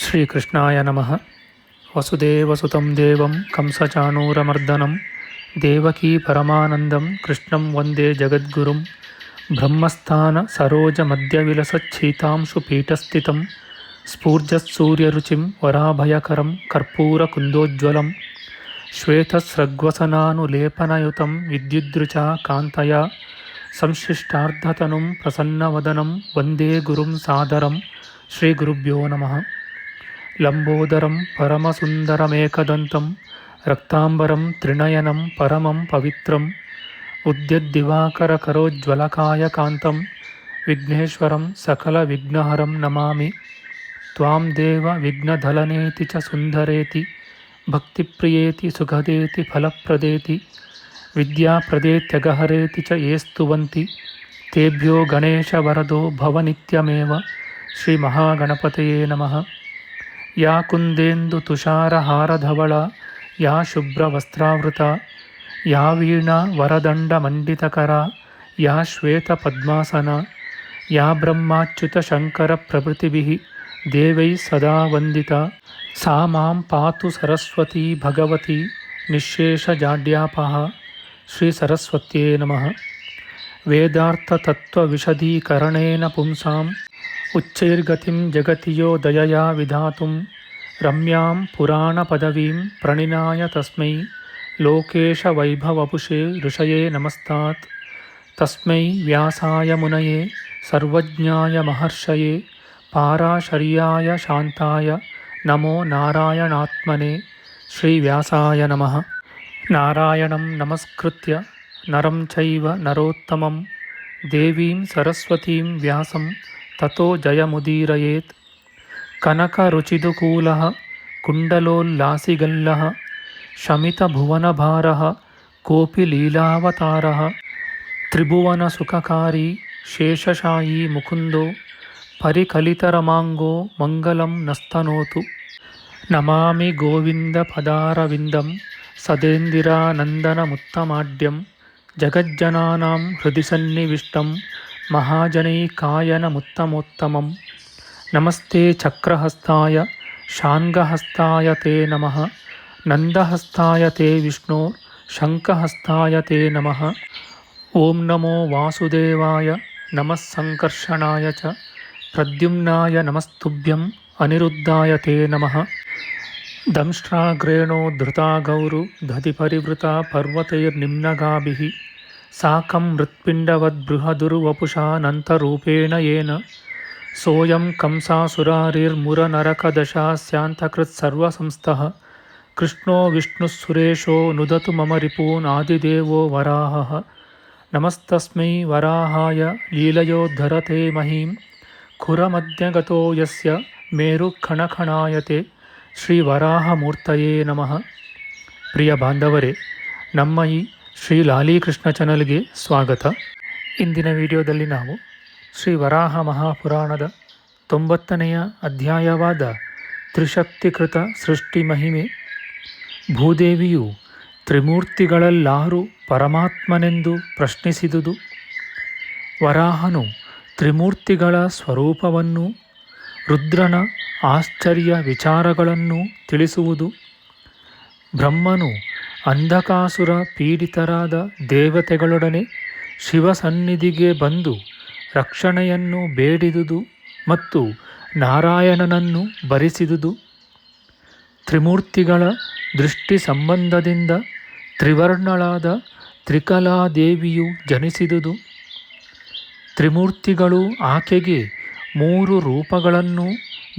ಶ್ರೀಕೃಷ್ಣಾಯ ನಮಃ. ವಸುದೇವಸುತಂ ದೇವಂ ಕಂಸಚಾಣೂರಮರ್ದನಂ ದೇವಕೀ ಪರಮಾನಂದಂ ಕೃಷ್ಣಂ ವಂದೇ ಜಗದ್ಗುರುಂ. ಬ್ರಹ್ಮಸ್ಥಾನ ಸರೋಜ ಮಧ್ಯವಿಲಸಚ್ಛೀತಾಂಶು ಪೀಠಸ್ಥಿತಂ ಸ್ಫೂರ್ಜತ್ಸೂರ್ಯರುಚಿಂ ವರಾಭಯಕರಂ ಕರ್ಪೂರಕುಂದೋಜ್ವಲಂ ಶ್ವೇತಸ್ರಗ್ವಸನಾನುಲೇಪನಯುತಂ ವಿದ್ಯುದ್ರುಚಾ ಕಾಂತಯಾ ಸಂಶ್ಲಿಷ್ಟಾರ್ಧತನುಂ ಪ್ರಸನ್ನವದನಂ ವಂದೇ ಗುರುಂ ಸಾದರಂ. ಶ್ರೀಗುರುಭ್ಯೋ ನಮಃ. ಲಂಬೋದರಂ ಪರಮಸುಂದರಮೇಕದಂತಂ ರಕ್ತಾಂಬರಂ ತ್ರಿನಯನಂ ಪರಮಂ ಪವಿತ್ರಂ ಉದ್ಯದ್ದಿವಾಕರಕರೋಜ್ವಲಕಾಯಕಾಂತಂ ವಿಘ್ನೇಶ್ವರಂ ಸಕಲವಿಘ್ನಹರಂ ನಮಾಮಿ. ತ್ವಾಂ ದೇವ ವಿಘ್ನಧಲನೇತಿ ಚ ಸುಂದರೇತಿ ಭಕ್ತಿಪ್ರಿಯೇತಿ ಸುಖದೇತಿ ಫಲಪ್ರದೇತಿ ವಿದ್ಯಾಪ್ರದೇತ್ಯಗಹರೇತಿ ಚ ಯೇ ಸ್ತುವಂತಿ ತೇಭ್ಯೋ ಗಣೇಶವರದೋ ಭವನಿತ್ಯಮೇವ. ಶ್ರೀಮಹಾಗಣಪತಯೇ ನಮಃ. ಯಾ ಕುಂದೇಂದು ತುಷಾರಹಾರಧವಳ ಯಾ ಶುಭ್ರವಸ್ತ್ರಾವೃತ ಯಾ ವೀಣಾ ವರದಂಡಮಂಡಿತಕರ ಯಾ ಶ್ವೇತಪದ್ಮಾಸನ ಯಾ ಬ್ರಹ್ಮಾಚ್ಯುತಶಂಕರಪ್ರಭೃತಿಭಿಃ ದೇವೈಃ ಸದಾ ವಂದಿತಾ ಸಾ ಮಾಂ ಪಾತು ಸರಸ್ವತೀ ಭಗವತಿ ನಿಶ್ಶೇಷಜಾಡ್ಯಾಪಃ. ಶ್ರೀ ಸರಸ್ವತ್ಯೇ ನಮಃ. ವೇದಾರ್ಥತತ್ವವಿಶದೀಕರಣೇನ ಪುಂಸಾಂ ಉಚ್ಚೈರ್ಗತಿಂ ಜಗತಿ ಯೋ ದಯಯಾ ವಿಧಾತುಂ ರಮ್ಯಾಂ ಪುರಾಣಪದವೀಂ ಪ್ರಣಿನಾಯ ತಸ್ಮೈ ಲೋಕೇಶವೈಭವಪುಷೇ ಋಷಯೇ ನಮಸ್ತಾತ್. ತಸ್ಮೈ ವ್ಯಾಸಾಯ ಮುನಯೇ ಸರ್ವಜ್ಞಾಯ ಮಹರ್ಷಯೇ ಪಾರಾಶರ್ಯಾಯ ಶಾಂತಾಯ ನಮೋ ನಾರಾಯಣಾತ್ಮನೇ. ಶ್ರೀವ್ಯಾಸಾಯ ನಮಃ. ನಾರಾಯಣಂ ನಮಸ್ಕೃತ್ಯ ನರಂ ಚೈವ ನರೋತ್ತಮಂ ದೇವೀಂ ಸರಸ್ವತೀಂ ವ್ಯಾಸಂ ತತೋ ಜಯಮುದೀರಯೇತ್. ಕನಕರುಚಿದುಕೂಲಃ ಕುಂಡಲೋಲ್ಲಾಸಿಗಲ್ಲಃ ಶಮಿತಭುವನಭಾರಃ ಕೋಪಿ ಲೀಲಾವತಾರಃ ತ್ರಿಭುವನಸುಖಕಾರಿ ಶೇಷಶಾಯೀ ಮುಕುಂದೋ ಪರಿಕಲಿತರಮಾಂಗೋ ಮಂಗಲಂ ನಸ್ತನೋತು. ನಮಾಮಿ ಗೋವಿಂದಪದಾರವಿಂದಂ ಸದೇಂದಿರಾನಂದನಮುತ್ತಮಾಡ್ಯಂ ಜಗಜ್ಜನಾನಾಂ ಹೃದಿ ಸನ್ನಿವಿಷ್ಟಂ ಮಹಾಜನೈಕಾಯನಮುತ್ತಮೋತ್ತಮಂ. ನಮಸ್ತೆ ಚಕ್ರಹಸ್ತಾಯ ಶಾಂಗಹಸ್ತಾಯ ತೇ ನಮಃ. ನಂದಹಸ್ತಾಯ ತೇ ವಿಷ್ಣೋ ಶಂಖಹಸ್ತಾಯ ತೇ ನಮಃ. ಓಂ ನಮೋ ವಾಸುದೇವಾಯ ನಮಃ ಸಂಕರ್ಷಣಾಯ ಚ ಪ್ರದ್ಯುಮ್ನಾಯ ನಮಸ್ತುಭ್ಯಂ ಅನಿರುದ್ಧಾಯ ತೇ ನಮಃ. ದಂಷ್ಟ್ರಾಗ್ರೇಣೋ ಧೃತಾ ಗೌರು ದಧಿಪರಿವೃತಾ ಪರ್ವತೈರ್ನಿಮ್ನಗಾಭಿಃ ಸಾಕಂ ಮೃತ್ಪಿಂಡವದ್ಬೃಹದುರ್ವಪುಷಾನಂತರೂಪೇಣ ಯೇನ ಸೋಯಂ ಕಂಸಾಸುರಾರಿರ್ಮುರನರಕದಶಾಸ್ಯಾಂತಕೃತ್ಸರ್ವಸಂಸ್ಥಃ ಕೃಷ್ಣೋ ವಿಷ್ಣುಃಸುರೇಶೋ ನುದತು ಮಮ ರಿಪೂನ್ ಆದಿದೇವೋ ವರಾಹಃ. ನಮಸ್ತಸ್ಮೈ ವರಾಹಾಯ ಲೀಲಯೋದ್ಧರತೆ ಮಹೀಂ ಖುರಮಧ್ಯಗತೋ ಯಸ್ಯ ಮೇರುಖಣಖಣಾಯತೆ. ಶ್ರೀ ವರಾಹಮೂರ್ತಯೇ ನಮಃ. ಪ್ರಿಯ ಬಾಂಧವರೇ, ನಮ್ಮ ಈ ಶ್ರೀ ಲಾಲೀಕೃಷ್ಣ ಚಾನಲ್ಗೆ ಸ್ವಾಗತ. ಇಂದಿನ ವಿಡಿಯೋದಲ್ಲಿ ನಾವು ಶ್ರೀ ವರಾಹ ಮಹಾಪುರಾಣದ 90ನೆಯ ಅಧ್ಯಾಯವಾದ ತ್ರಿಶಕ್ತಿಕೃತ ಸೃಷ್ಟಿ ಮಹಿಮೆ, ಭೂದೇವಿಯು ತ್ರಿಮೂರ್ತಿಗಳಲ್ಲಾರು ಪರಮಾತ್ಮನೆಂದು ಪ್ರಶ್ನಿಸಿದುದು, ವರಾಹನು ತ್ರಿಮೂರ್ತಿಗಳ ಸ್ವರೂಪವನ್ನು, ರುದ್ರನ ಆಶ್ಚರ್ಯ ವಿಚಾರಗಳನ್ನು ತಿಳಿಸುವುದು, ಬ್ರಹ್ಮನು ಅಂಧಕಾಸುರ ಪೀಡಿತರಾದ ದೇವತೆಗಳೊಡನೆ ಶಿವಸನ್ನಿಧಿಗೆ ಬಂದು ರಕ್ಷಣೆಯನ್ನು ಬೇಡಿದುದು ಮತ್ತು ನಾರಾಯಣನನ್ನು ಭರಿಸಿದುದು, ತ್ರಿಮೂರ್ತಿಗಳ ದೃಷ್ಟಿ ಸಂಬಂಧದಿಂದ ತ್ರಿವರ್ಣಳಾದ ತ್ರಿಕಲಾದೇವಿಯು ಜನಿಸಿದುದು, ತ್ರಿಮೂರ್ತಿಗಳು ಆಕೆಗೆ 3 ರೂಪಗಳನ್ನು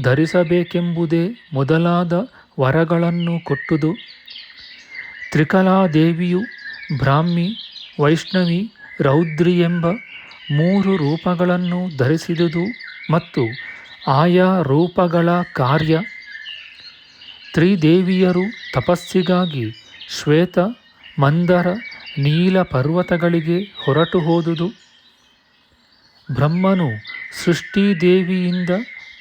ಧರಿಸಬೇಕೆಂಬುದೇ ಮೊದಲಾದ ವರಗಳನ್ನು ಕೊಟ್ಟುದು, ತ್ರಿಕಲಾದೇವಿಯು ಬ್ರಾಹ್ಮಿ, ವೈಷ್ಣವಿ, ರೌದ್ರಿ ಎಂಬ 3 ರೂಪಗಳನ್ನು ಧರಿಸಿದುದು ಮತ್ತು ಆಯಾ ರೂಪಗಳ ಕಾರ್ಯ, ತ್ರಿದೇವಿಯರು ತಪಸ್ಸಿಗಾಗಿ ಶ್ವೇತ, ಮಂದರ, ನೀಲ ಪರ್ವತಗಳಿಗೆ ಹೊರಟು ಹೋದುದು, ಬ್ರಹ್ಮನು ಸೃಷ್ಟಿದೇವಿಯಿಂದ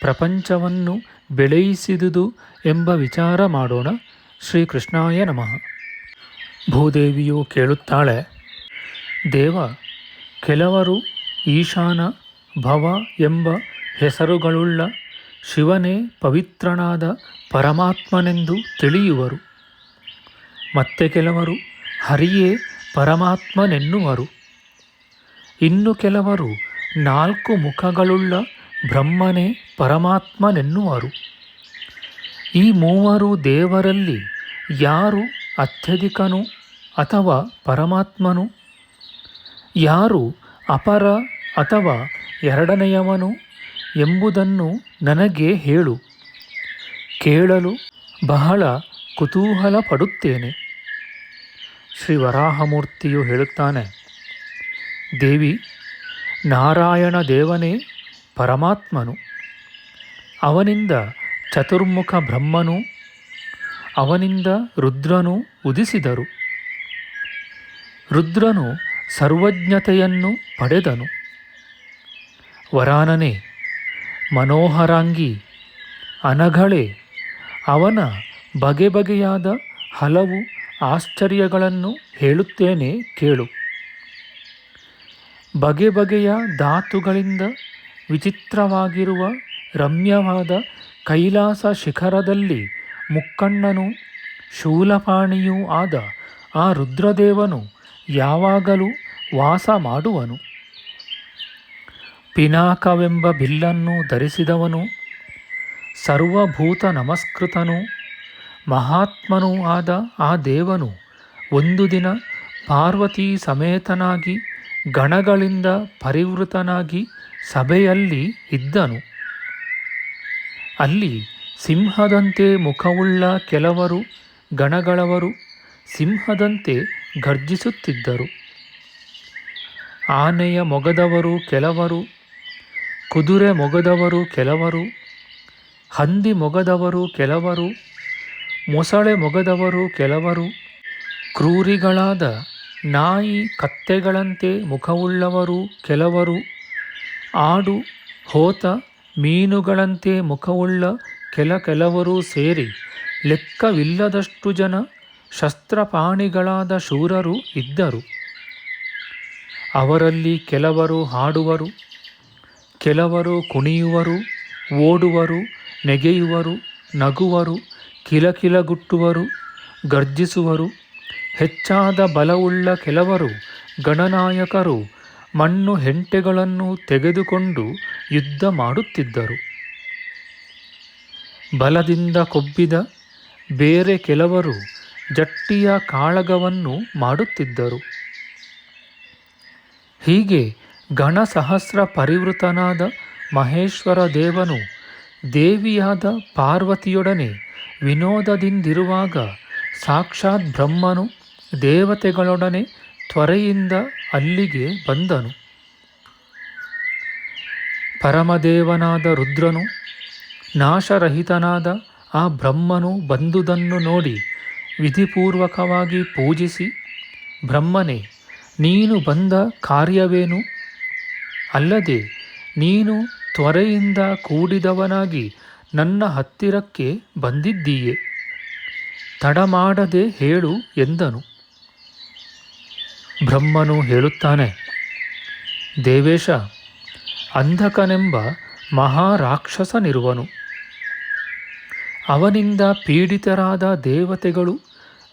ಪ್ರಪಂಚವನ್ನು ಬೆಳೆಯಿಸಿದುದು ಎಂಬ ವಿಚಾರ ಮಾಡೋಣ. ಶ್ರೀಕೃಷ್ಣಾಯ ನಮಃ. ಭೂದೇವಿಯು ಕೇಳುತ್ತಾಳೆ, ದೇವ, ಕೆಲವರು ಈಶಾನ, ಭವ ಎಂಬ ಹೆಸರುಗಳುಳ್ಳ ಶಿವನೇ ಪವಿತ್ರನಾದ ಪರಮಾತ್ಮನೆಂದು ತಿಳಿಯುವರು. ಮತ್ತೆ ಕೆಲವರು ಹರಿಯೇ ಪರಮಾತ್ಮನೆನ್ನುವರು. ಇನ್ನು ಕೆಲವರು 4 ಮುಖಗಳುಳ್ಳ ಬ್ರಹ್ಮನೇ ಪರಮಾತ್ಮನೆನ್ನುವರು. ಈ ಮೂವರು ದೇವರಲ್ಲಿ ಯಾರು ಅತ್ಯಧಿಕನು ಅಥವಾ ಪರಮಾತ್ಮನು, ಯಾರು ಅಪರ ಅಥವಾ ಎರಡನೆಯವನು ಎಂಬುದನ್ನು ನನಗೆ ಹೇಳು. ಕೇಳಲು ಬಹಳ ಕುತೂಹಲ ಪಡುತ್ತೇನೆ. ಶ್ರೀ ವರಾಹಮೂರ್ತಿಯು ಹೇಳುತ್ತಾನೆ, ದೇವಿ, ನಾರಾಯಣ ದೇವನೇ ಪರಮಾತ್ಮನು. ಅವನಿಂದ ಚತುರ್ಮುಖ ಬ್ರಹ್ಮನು, ಅವನಿಂದ ರುದ್ರನು ಉದಿಸಿದರು. ರುದ್ರನು ಸರ್ವಜ್ಞತೆಯನ್ನು ಪಡೆದನು. ವರಾನನೆ, ಮನೋಹರಾಂಗಿ, ಅನಘಳೆ, ಅವನ ಬಗೆ ಬಗೆಯಾದ ಹಲವು ಆಶ್ಚರ್ಯಗಳನ್ನು ಹೇಳುತ್ತೇನೆ ಕೇಳು. ಬಗೆ ಬಗೆಯ ಧಾತುಗಳಿಂದ ವಿಚಿತ್ರವಾಗಿರುವ ರಮ್ಯವಾದ ಕೈಲಾಸ ಶಿಖರದಲ್ಲಿ ಮುಕ್ಕಣ್ಣನೂ ಶೂಲಪಾಣಿಯೂ ಆದ ಆ ರುದ್ರದೇವನು ಯಾವಾಗಲೂ ವಾಸ ಮಾಡುವನು. ಪಿನಾಕವೆಂಬ ಬಿಲ್ಲನ್ನು ಧರಿಸಿದವನು, ಸರ್ವಭೂತ ನಮಸ್ಕೃತನೂ ಮಹಾತ್ಮನೂ ಆದ ಆ ದೇವನು ಒಂದು ದಿನ ಪಾರ್ವತೀ ಸಮೇತನಾಗಿ ಗಣಗಳಿಂದ ಪರಿವೃತನಾಗಿ ಸಭೆಯಲ್ಲಿ ಇದ್ದನು. ಅಲ್ಲಿ ಸಿಂಹದಂತೆ ಮುಖವುಳ್ಳ ಕೆಲವರು ಗಣಗಳವರು ಸಿಂಹದಂತೆ ಗರ್ಜಿಸುತ್ತಿದ್ದರು. ಆನೆಯ ಮೊಗದವರು ಕೆಲವರು, ಕುದುರೆ ಮೊಗದವರು ಕೆಲವರು, ಹಂದಿ ಮೊಗದವರು ಕೆಲವರು, ಮೊಸಳೆ ಮೊಗದವರು ಕೆಲವರು, ಕ್ರೂರಿಗಳಾದ ನಾಯಿ ಕತ್ತೆಗಳಂತೆ ಮುಖವುಳ್ಳವರು ಕೆಲವರು, ಆಡು ಹೋತ ಮೀನುಗಳಂತೆ ಮುಖವುಳ್ಳ ಕೆಲವರು ಸೇರಿ ಲೆಕ್ಕವಿಲ್ಲದಷ್ಟು ಜನ ಶಸ್ತ್ರಪಾಣಿಗಳಾದ ಶೂರರು ಇದ್ದರು. ಅವರಲ್ಲಿ ಕೆಲವರು ಹಾಡುವರು, ಕೆಲವರು ಕುಣಿಯುವರು, ಓಡುವರು, ನೆಗೆಯುವರು, ನಗುವರು, ಕಿಲಕಿಲಗುಟ್ಟುವರು, ಗರ್ಜಿಸುವರು. ಹೆಚ್ಚಾದ ಬಲವುಳ್ಳ ಕೆಲವರು ಗಣನಾಯಕರು ಮಣ್ಣು ಹೆಂಟೆಗಳನ್ನು ತೆಗೆದುಕೊಂಡು ಯುದ್ಧ ಮಾಡುತ್ತಿದ್ದರು. ಬಲದಿಂದ ಕೊಬ್ಬಿದ ಬೇರೆ ಕೆಲವರು ಜಟ್ಟಿಯ ಕಾಳಗವನ್ನು ಮಾಡುತ್ತಿದ್ದರು. ಹೀಗೆ ಗಣಸಹಸ್ರ ಪರಿವೃತನಾದ ಮಹೇಶ್ವರ ದೇವನು ದೇವಿಯಾದ ಪಾರ್ವತಿಯೊಡನೆ ವಿನೋದದಿಂದಿರುವಾಗ ಸಾಕ್ಷಾತ್ ಬ್ರಹ್ಮನು ದೇವತೆಗಳೊಡನೆ ತ್ವರೆಯಿಂದ ಅಲ್ಲಿಗೆ ಬಂದನು. ಪರಮದೇವನಾದ ರುದ್ರನು ನಾಶರಹಿತನಾದ ಆ ಬ್ರಹ್ಮನು ಬಂದುದನ್ನು ನೋಡಿ ವಿಧಿಪೂರ್ವಕವಾಗಿ ಪೂಜಿಸಿ, ಬ್ರಹ್ಮನೇ, ನೀನು ಬಂದ ಕಾರ್ಯವೇನು? ಅಲ್ಲದೆ ನೀನು ತ್ವರೆಯಿಂದ ಕೂಡಿದವನಾಗಿ ನನ್ನ ಹತ್ತಿರಕ್ಕೆ ಬಂದಿದ್ದೀಯೆ. ತಡಮಾಡದೆ ಹೇಳು ಎಂದನು. ಬ್ರಹ್ಮನು ಹೇಳುತ್ತಾನೆ, ದೇವೇಶ, ಅಂಧಕನೆಂಬ ಮಹಾರಾಕ್ಷಸನಿರುವನು. ಅವನಿಂದ ಪೀಡಿತರಾದ ದೇವತೆಗಳು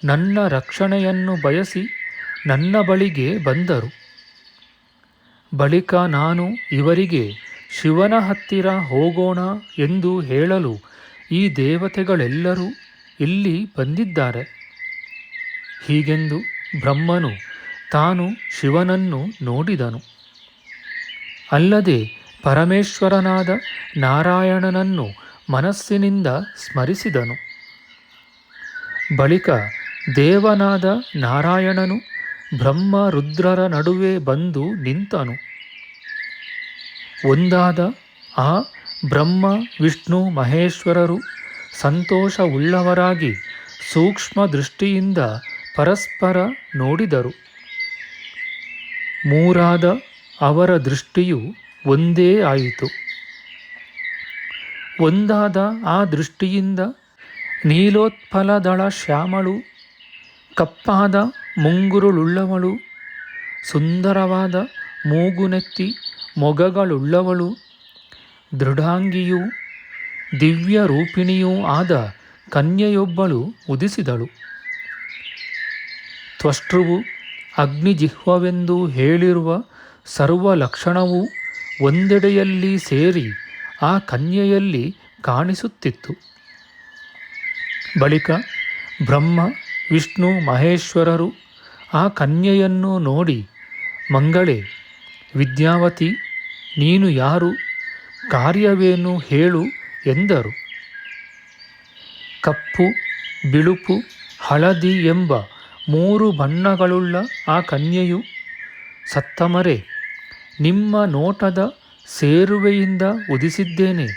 ನನ್ನ ರಕ್ಷಣೆಯನ್ನು ಬಯಸಿ ನನ್ನ ಬಳಿಗೆ ಬಂದರು. ಬಳಿಕ ನಾನು ಇವರಿಗೆ ಶಿವನ ಹತ್ತಿರ ಹೋಗೋಣ ಎಂದು ಹೇಳಲು ಈ ದೇವತೆಗಳೆಲ್ಲರೂ ಇಲ್ಲಿ ಬಂದಿದ್ದಾರೆ. ಹೀಗೆಂದು ಬ್ರಹ್ಮನು ತಾನು ಶಿವನನ್ನು ನೋಡಿದನು. ಅಲ್ಲದೆ ಪರಮೇಶ್ವರನಾದ ನಾರಾಯಣನನ್ನು ಮನಸ್ಸಿನಿಂದ ಸ್ಮರಿಸಿದನು. ಬಳಿಕ ದೇವನಾದ ನಾರಾಯಣನು ಬ್ರಹ್ಮ ರುದ್ರರ ನಡುವೆ ಬಂದು ನಿಂತನು. ಒಂದಾದ ಆ ಬ್ರಹ್ಮ ವಿಷ್ಣು ಮಹೇಶ್ವರರು ಸಂತೋಷವುಳ್ಳವರಾಗಿ ಸೂಕ್ಷ್ಮ ದೃಷ್ಟಿಯಿಂದ ಪರಸ್ಪರ ನೋಡಿದರು. ಮೂರಾದ ಅವರ ದೃಷ್ಟಿಯು ಒಂದೇ ಆಯಿತು. ಒಂದಾದ ಆ ದೃಷ್ಟಿಯಿಂದ ನೀಲೋತ್ಪಲದಳ ಶ್ಯಾಮಳು, ಕಪ್ಪಾದ ಮುಂಗುರುಳುಳ್ಳವಳು, ಸುಂದರವಾದ ಮೂಗುನೆತ್ತಿ ಮೊಗಗಳುಳ್ಳವಳು, ದೃಢಾಂಗಿಯೂ ದಿವ್ಯ ರೂಪಿಣಿಯೂ ಆದ ಕನ್ಯೆಯೊಬ್ಬಳು ಉದಿಸಿದಳು. ತ್ವಷ್ಟೃವು ಅಗ್ನಿಜಿಹ್ವವೆಂದು ಹೇಳಿರುವ ಸರ್ವ ಲಕ್ಷಣವೂ ಒಂದೆಡೆಯಲ್ಲಿ ಸೇರಿ ಆ ಕನ್ಯೆಯಲ್ಲಿ ಕಾಣಿಸುತ್ತಿತ್ತು. ಬಳಿಕ ಬ್ರಹ್ಮ, ವಿಷ್ಣು, ಮಹೇಶ್ವರರು ಆ ಕನ್ಯೆಯನ್ನು ನೋಡಿ, ಮಂಗಳೇ, ವಿದ್ಯಾವತಿ, ನೀನು ಯಾರು, ಕಾರ್ಯವೇನು ಹೇಳು ಎಂದರು. ಕಪ್ಪು, ಬಿಳುಪು, ಹಳದಿ ಎಂಬ 3 ಬಣ್ಣಗಳುಳ್ಳ ಆ ಕನ್ಯೆಯು, ಸತ್ತಮರೆ, ನಿಮ್ಮ ನೋಟದ ಸೇರುವೆಯಿಂದ ಉದಿಸಿದ್ದೇನೆ.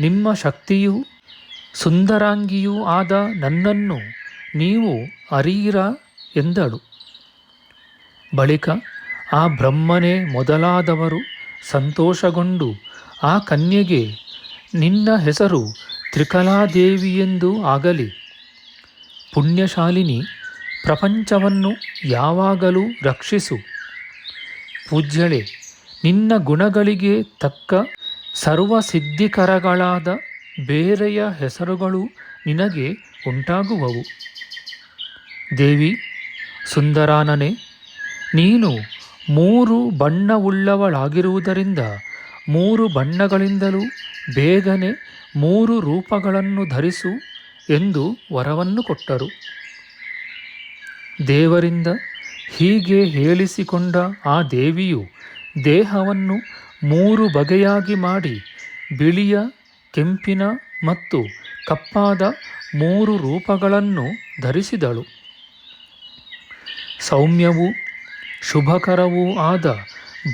ನಿಮ್ಮ ಶಕ್ತಿಯೂ ಸುಂದರಾಂಗಿಯೂ ಆದ ನನ್ನನ್ನು ನೀವು ಅರಿಯಿರಾ ಎಂದಳು. ಬಳಿಕ ಆ ಬ್ರಹ್ಮನೇ ಮೊದಲಾದವರು ಸಂತೋಷಗೊಂಡು ಆ ಕನ್ಯೆಗೆ, ನಿನ್ನ ಹೆಸರು ತ್ರಿಕಲಾದೇವಿಯೆಂದು ಆಗಲಿ. ಪುಣ್ಯಶಾಲಿನಿ, ಪ್ರಪಂಚವನ್ನು ಯಾವಾಗಲೂ ರಕ್ಷಿಸು. ಪೂಜ್ಯಳೆ, ನಿನ್ನ ಗುಣಗಳಿಗೆ ತಕ್ಕ ಸರ್ವಸಿದ್ಧಿಕರಗಳಾದ ಬೇರೆಯ ಹೆಸರುಗಳು ನಿನಗೆ ಉಂಟಾಗುವವು. ದೇವಿ, ಸುಂದರಾನನೆ, ನೀನು 3 ಬಣ್ಣವುಳ್ಳವಳಾಗಿರುವುದರಿಂದ 3 ಬಣ್ಣಗಳಿಂದಲೂ ಬೇಗನೆ 3 ರೂಪಗಳನ್ನು ಧರಿಸು ಎಂದು ವರವನ್ನು ಕೊಟ್ಟರು. ದೇವರಿಂದ ಹೀಗೆ ಹೇಳಿಸಿಕೊಂಡ ಆ ದೇವಿಯು ದೇಹವನ್ನು 3 ಬಗೆಯಾಗಿ ಮಾಡಿ ಬಿಳಿಯ, ಕೆಂಪಿನ ಮತ್ತು ಕಪ್ಪಾದ 3 ರೂಪಗಳನ್ನು ಧರಿಸಿದಳು. ಸೌಮ್ಯವೂ ಶುಭಕರವೂ ಆದ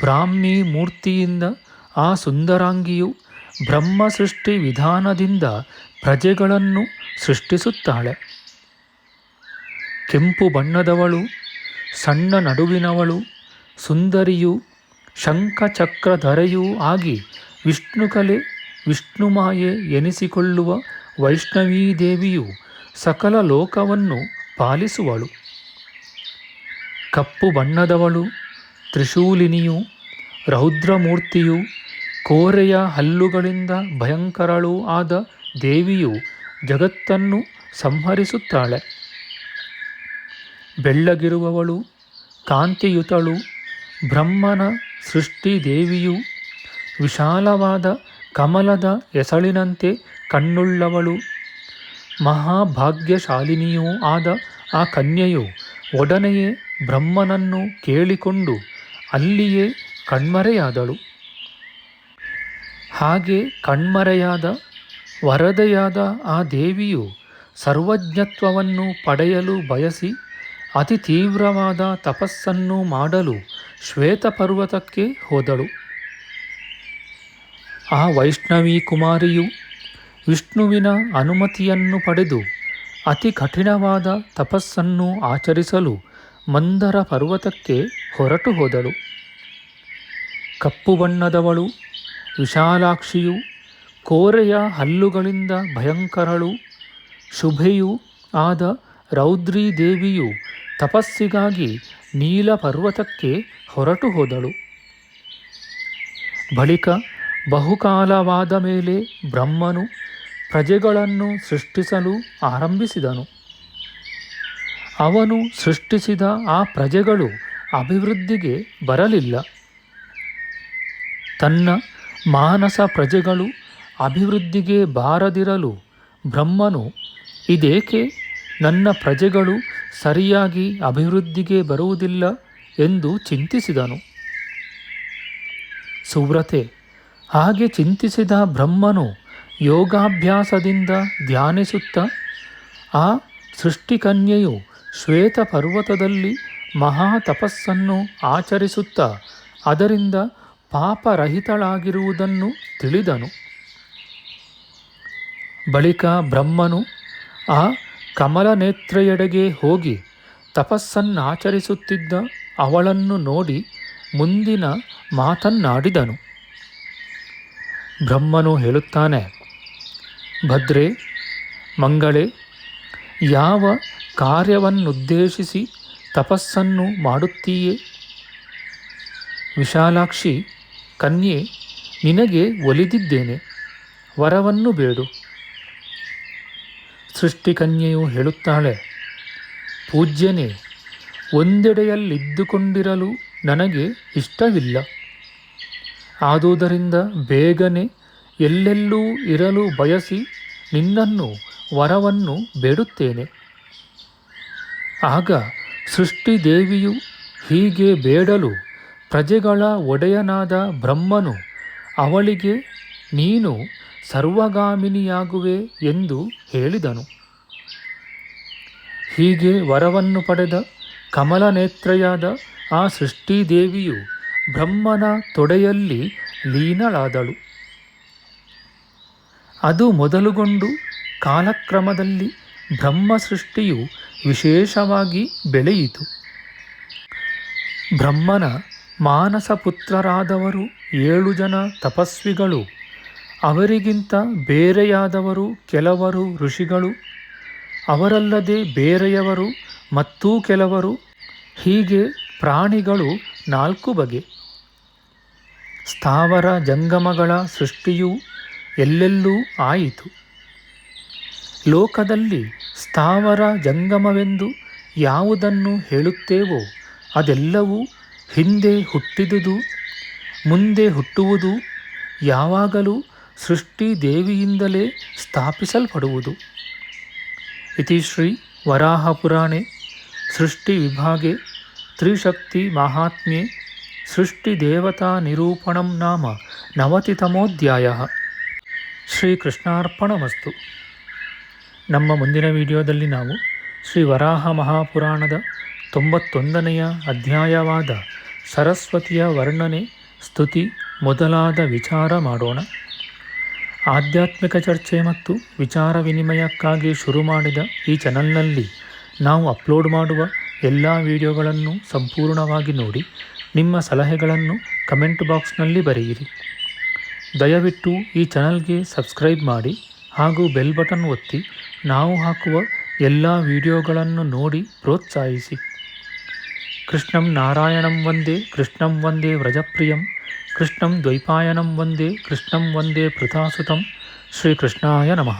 ಬ್ರಾಹ್ಮಿ ಮೂರ್ತಿಯಿಂದ ಆ ಸುಂದರಾಂಗಿಯು ಬ್ರಹ್ಮ ಸೃಷ್ಟಿ ವಿಧಾನದಿಂದ ಪ್ರಜೆಗಳನ್ನು ಸೃಷ್ಟಿಸುತ್ತಾಳೆ. ಕೆಂಪು ಬಣ್ಣದವಳು, ಸಣ್ಣ ನಡುವಿನವಳು, ಸುಂದರಿಯೂ ಶಂಖಚಕ್ರಧರೆಯೂ ಆಗಿ ವಿಷ್ಣುಕಲೆ, ವಿಷ್ಣುಮಾಯೆ ಎನಿಸಿಕೊಳ್ಳುವ ವೈಷ್ಣವೀದೇವಿಯು ಸಕಲ ಲೋಕವನ್ನು ಪಾಲಿಸುವಳು. ಕಪ್ಪು ಬಣ್ಣದವಳು, ತ್ರಿಶೂಲಿನಿಯೂ ರೌದ್ರಮೂರ್ತಿಯೂ ಕೋರೆಯ ಹಲ್ಲುಗಳಿಂದ ಭಯಂಕರಳೂ ಆದ ದೇವಿಯು ಜಗತ್ತನ್ನು ಸಂಹರಿಸುತ್ತಾಳೆ. ಬೆಳ್ಳಗಿರುವವಳು, ಕಾಂತಿಯುತಳು, ಬ್ರಹ್ಮನ ಸೃಷ್ಟಿ ದೇವಿಯು ವಿಶಾಲವಾದ ಕಮಲದ ಎಸಳಿನಂತೆ ಕಣ್ಣುಳ್ಳವಳು, ಮಹಾಭಾಗ್ಯಶಾಲಿನಿಯೂ ಆದ ಆ ಕನ್ಯೆಯು ಒಡನೆಯೇ ಬ್ರಹ್ಮನನ್ನು ಕೇಳಿಕೊಂಡು ಅಲ್ಲಿಯೇ ಕಣ್ಮರೆಯಾದಳು. ಹಾಗೆ ಕಣ್ಮರೆಯಾದ ವರದೆಯಾದ ಆ ದೇವಿಯು ಸರ್ವಜ್ಞತ್ವವನ್ನು ಪಡೆಯಲು ಬಯಸಿ ಅತಿ ತೀವ್ರವಾದ ತಪಸ್ಸನ್ನು ಮಾಡಲು ಶ್ವೇತಪರ್ವತಕ್ಕೆ ಹೋದಳು. ಆ ವೈಷ್ಣವಿ ಕುಮಾರಿಯು ವಿಷ್ಣುವಿನ ಅನುಮತಿಯನ್ನು ಪಡೆದು ಅತಿ ಕಠಿಣವಾದ ತಪಸ್ಸನ್ನು ಆಚರಿಸಲು ಮಂದರ ಪರ್ವತಕ್ಕೆ ಹೊರಟು ಹೋದಳು. ಕಪ್ಪು ಬಣ್ಣದವಳು, ವಿಶಾಲಾಕ್ಷಿಯು, ಕೋರೆಯ ಹಲ್ಲುಗಳಿಂದ ಭಯಂಕರಳು, ಶುಭೆಯೂ ಆದ ರೌದ್ರೀ ದೇವಿಯು ತಪಸ್ಸಿಗಾಗಿ ನೀಲ ಪರ್ವತಕ್ಕೆ ಹೊರಟು ಹೋದಳು. ಬಳಿಕ ಬಹುಕಾಲವಾದ ಮೇಲೆ ಬ್ರಹ್ಮನು ಪ್ರಜೆಗಳನ್ನು ಸೃಷ್ಟಿಸಲು ಆರಂಭಿಸಿದನು. ಅವನು ಸೃಷ್ಟಿಸಿದ ಆ ಪ್ರಜೆಗಳು ಅಭಿವೃದ್ಧಿಗೆ ಬರಲಿಲ್ಲ. ತನ್ನ ಮಾನಸ ಪ್ರಜೆಗಳು ಅಭಿವೃದ್ಧಿಗೆ ಬಾರದಿರಲು ಬ್ರಹ್ಮನು, ಇದೇಕೆ ನನ್ನ ಪ್ರಜೆಗಳು ಸರಿಯಾಗಿ ಅಭಿವೃದ್ಧಿಗೆ ಬರುವುದಿಲ್ಲ ಎಂದು ಚಿಂತಿಸಿದನು. ಸುವ್ರತೆ, ಹಾಗೆ ಚಿಂತಿಸಿದ ಬ್ರಹ್ಮನು ಯೋಗಾಭ್ಯಾಸದಿಂದ ಧ್ಯಾನಿಸುತ್ತಾ ಆ ಸೃಷ್ಟಿಕನ್ಯೆಯು ಶ್ವೇತ ಪರ್ವತದಲ್ಲಿ ಮಹಾ ತಪಸ್ಸನ್ನು ಆಚರಿಸುತ್ತಾ ಅದರಿಂದ ಪಾಪರಹಿತಳಾಗಿರುವುದನ್ನು ತಿಳಿದನು. ಬಳಿಕ ಬ್ರಹ್ಮನು ಆ ಕಮಲನೇತ್ರೆಯೆಡೆಗೆ ಹೋಗಿ ತಪಸ್ಸನ್ನಾಚರಿಸುತ್ತಿದ್ದ ಅವಳನ್ನು ನೋಡಿ ಮುಂದಿನ ಮಾತನ್ನಾಡಿದನು. ಬ್ರಹ್ಮನು ಹೇಳುತ್ತಾನೆ, ಭದ್ರೇ, ಮಂಗಳೇ, ಯಾವ ಕಾರ್ಯವನ್ನುದ್ದೇಶಿಸಿ ತಪಸ್ಸನ್ನು ಮಾಡುತ್ತೀಯೇ? ವಿಶಾಲಾಕ್ಷಿ, ಕನ್ಯೆ, ನಿನಗೆ ಒಲಿದಿದ್ದೇನೆ. ವರವನ್ನು ಬೇಡು. ಸೃಷ್ಟಿಕನ್ಯೆಯು ಹೇಳುತ್ತಾಳೆ, ಪೂಜ್ಯನೇ, ಒಂದೆಡೆಯಲ್ಲಿದ್ದುಕೊಂಡಿರಲು ನನಗೆ ಇಷ್ಟವಿಲ್ಲ. ಆದುದರಿಂದ ಬೇಗನೆ ಎಲ್ಲೆಲ್ಲೂ ಇರಲು ಬಯಸಿ ನಿನ್ನನ್ನು ವರವನ್ನು ಬೇಡುತ್ತೇನೆ. ಆಗ ಸೃಷ್ಟಿದೇವಿಯು ಹೀಗೆ ಬೇಡಲು ಪ್ರಜೆಗಳ ಒಡೆಯನಾದ ಬ್ರಹ್ಮನು ಅವಳಿಗೆ, ನೀನು ಸರ್ವಗಾಮಿನಿಯಾಗುವೆ ಎಂದು ಹೇಳಿದನು. ಹೀಗೆ ವರವನ್ನು ಪಡೆದ ಕಮಲನೇತ್ರಯಾದ ಆ ಸೃಷ್ಟಿದೇವಿಯು ಬ್ರಹ್ಮನ ತೊಡೆಯಲ್ಲಿ ಲೀನಳಾದಳು. ಅದು ಮೊದಲುಗೊಂಡು ಕಾಲಕ್ರಮದಲ್ಲಿ ಬ್ರಹ್ಮ ಸೃಷ್ಟಿಯು ವಿಶೇಷವಾಗಿ ಬೆಳೆಯಿತು. ಬ್ರಹ್ಮನ ಮಾನಸಪುತ್ರರಾದವರು 7 ಜನ ತಪಸ್ವಿಗಳು, ಅವರಿಗಿಂತ ಬೇರೆಯಾದವರು ಕೆಲವರು ಋಷಿಗಳು, ಅವರಲ್ಲದೆ ಬೇರೆಯವರು ಮತ್ತೂ ಕೆಲವರು, ಹೀಗೆ ಪ್ರಾಣಿಗಳು 4 ಬಗೆ. ಸ್ಥಾವರ ಜಂಗಮಗಳ ಸೃಷ್ಟಿಯು ಎಲ್ಲೆಲ್ಲೂ ಆಯಿತು. ಲೋಕದಲ್ಲಿ ಸ್ಥಾವರ ಜಂಗಮವೆಂದು ಯಾವುದನ್ನು ಹೇಳುತ್ತೇವೋ ಅದೆಲ್ಲವೂ ಹಿಂದೆ ಹುಟ್ಟಿದುದು, ಮುಂದೆ ಹುಟ್ಟುವುದು, ಯಾವಾಗಲೂ ಸೃಷ್ಟಿ ದೇವಿಯಿಂದಲೇ ಸ್ಥಾಪಿಸಲ್ಪಡುವುದು. ಇತಿ ಶ್ರೀ ವರಾಹಪುರಾಣೆ ಸೃಷ್ಟಿವಿಭಾಗೆ ತ್ರಿಶಕ್ತಿ ಮಾಹಾತ್ಮ್ಯೆ ಸೃಷ್ಟಿದೇವತಾ ನಿರೂಪಣಂ ನಾಮ 90ತಮೋಧ್ಯಾಯಃ. ಶ್ರೀಕೃಷ್ಣಾರ್ಪಣಮಸ್ತು. ನಮ್ಮ ಮುಂದಿನ ವಿಡಿಯೋದಲ್ಲಿ ನಾವು ಶ್ರೀ ವರಾಹ ಮಹಾಪುರಾಣದ 91ನೆಯ ಅಧ್ಯಾಯವಾದ ಸರಸ್ವತಿಯ ವರ್ಣನೆ, ಸ್ತುತಿ ಮೊದಲಾದ ವಿಚಾರ ಮಾಡೋಣ. ಆಧ್ಯಾತ್ಮಿಕ ಚರ್ಚೆ ಮತ್ತು ವಿಚಾರ ವಿನಿಮಯಕ್ಕಾಗಿ ಶುರು ಮಾಡಿದ ಈ ಚಾನಲ್ನಲ್ಲಿ ನಾವು ಅಪ್ಲೋಡ್ ಮಾಡುವ ಎಲ್ಲ ವಿಡಿಯೋಗಳನ್ನು ಸಂಪೂರ್ಣವಾಗಿ ನೋಡಿ ನಿಮ್ಮ ಸಲಹೆಗಳನ್ನು ಕಮೆಂಟ್ ಬಾಕ್ಸ್ನಲ್ಲಿ ಬರೆಯಿರಿ. ದಯವಿಟ್ಟು ಈ ಚಾನಲ್ಗೆ ಸಬ್ಸ್ಕ್ರೈಬ್ ಮಾಡಿ ಹಾಗೂ ಬೆಲ್ ಬಟನ್ ಒತ್ತಿ ನಾವು ಹಾಕುವ ಎಲ್ಲ ವಿಡಿಯೋಗಳನ್ನು ನೋಡಿ ಪ್ರೋತ್ಸಾಹಿಸಿ. ಕೃಷ್ಣಂ ನಾರಾಯಣಂ ವಂದೇ ಕೃಷ್ಣಂ ವಂದೇ ವ್ರಜಪ್ರಿಯಂ ಕೃಷ್ಣಂ ದ್ವೈಪಾಯನಂ ವಂದೇ ಕೃಷ್ಣಂ ವಂದೇ ಪೃಥಾಸುತಂ. ಶ್ರೀಕೃಷ್ಣಾಯ ನಮಃ.